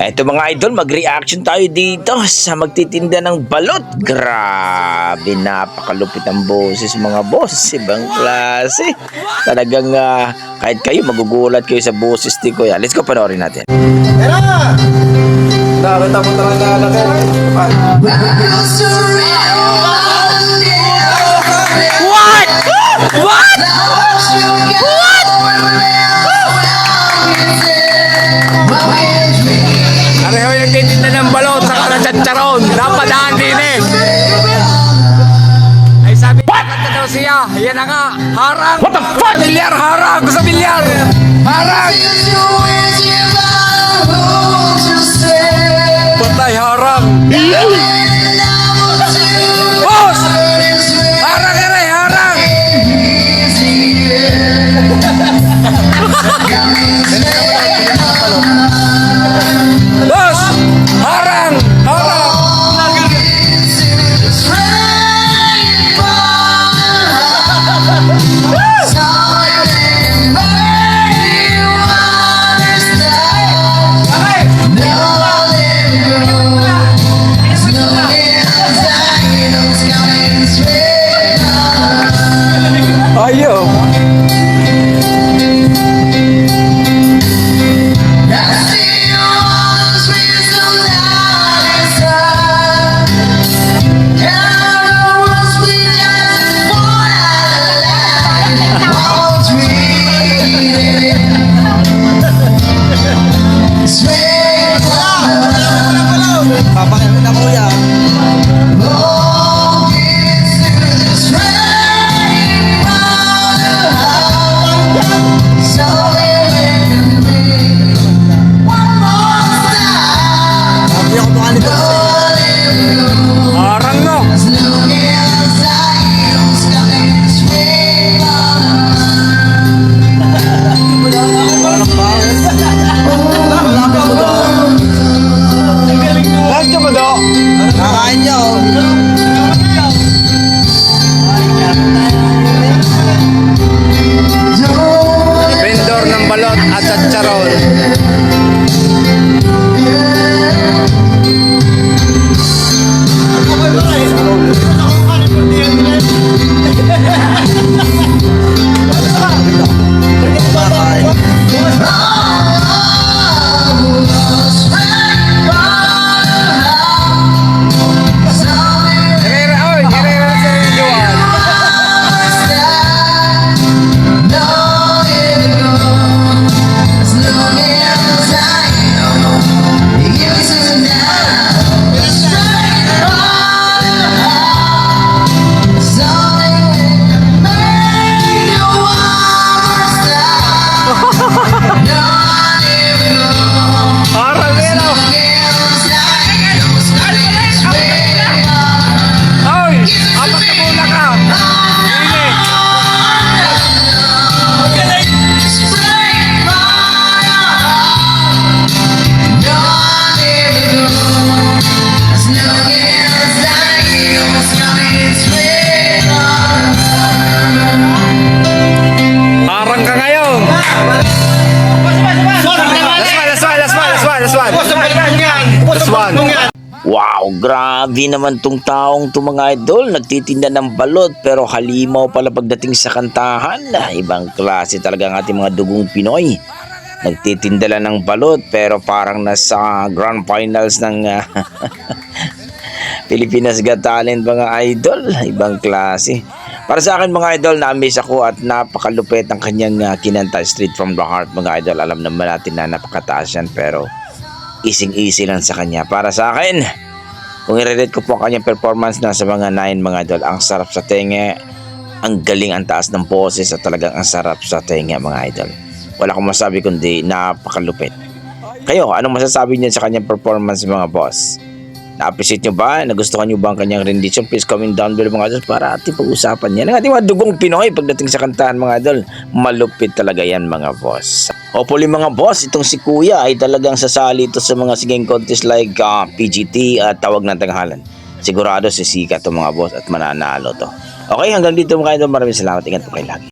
Eto mga idol, mag-reaction tayo dito sa magtitinda ng balot. Grabe, napakalupit ang boses mga boss. Ibang klase. Talagang kahit kayo, magugulat kayo sa boses ni Kuya. Let's go, panoorin natin. Tara! Nakakita mo talaga lalaki. What? What? Pareho yung titinda ng balot sa kanatsatsaron. Napadaan din eh. Ay sabi, kanta daw siya. Yan na nga. Harang. What the fuck? Bilyar, harang. Sa bilyar. Harang. Patay, harang. Boss! Harang ka rin, harang. Boss! Harang! Harang! Ayo! Papakita na kuya. Hindi ako makalito kasi. Harang no! Walang bawal. Malapit mo daw. Nandiyo mo do? Kakain niya oh. Vendor ng balot at tsatsaron. Herrera, oy! Herrera na sa Rinduan. Harang yan o! Oy! Apat na bola ka! Sige! Harang ka ngayon! Last one. Wow, grabe naman tong taong to mga idol. Nagtitinda ng balot pero halimaw pala pagdating sa kantahan. Ibang klase talaga ang ating mga dugong Pinoy. Nagtitinda lang ng balot pero parang nasa grand finals ng Pilipinas Got Talent mga idol. Ibang klase. Para sa akin mga idol, na-amaze ako at napakalupit ang kanyang kinanta, Straight from the Heart mga idol. Alam naman natin na napakataas yan pero easy lang sa kanya. Para sa akin, kung i-relate ko po ang kanyang performance na sa mga 9 mga idol, ang sarap sa tenga, ang galing, ang taas ng boses at talagang ang sarap sa tenga mga idol. Wala akong masabi kundi napakalupit. Kayo, anong masasabi niyo sa kanyang performance mga boss? Na-appreciate nyo ba? Nagustuhan nyo ba ang kanyang rendition? Please comment down below mga idol para ating pag-usapan yan. Ang ating mga dugong Pinoy pagdating sa kantahan mga idol. Malupit talaga yan mga boss. Hopefully mga boss, itong si Kuya ay talagang sasali ito sa mga singing contest like PGT at Tawag ng Tanghalan. Sigurado sisikat ito mga boss at mananalo to. Okay, hanggang dito mga idol. Maraming salamat. Ingat po kayo lagi.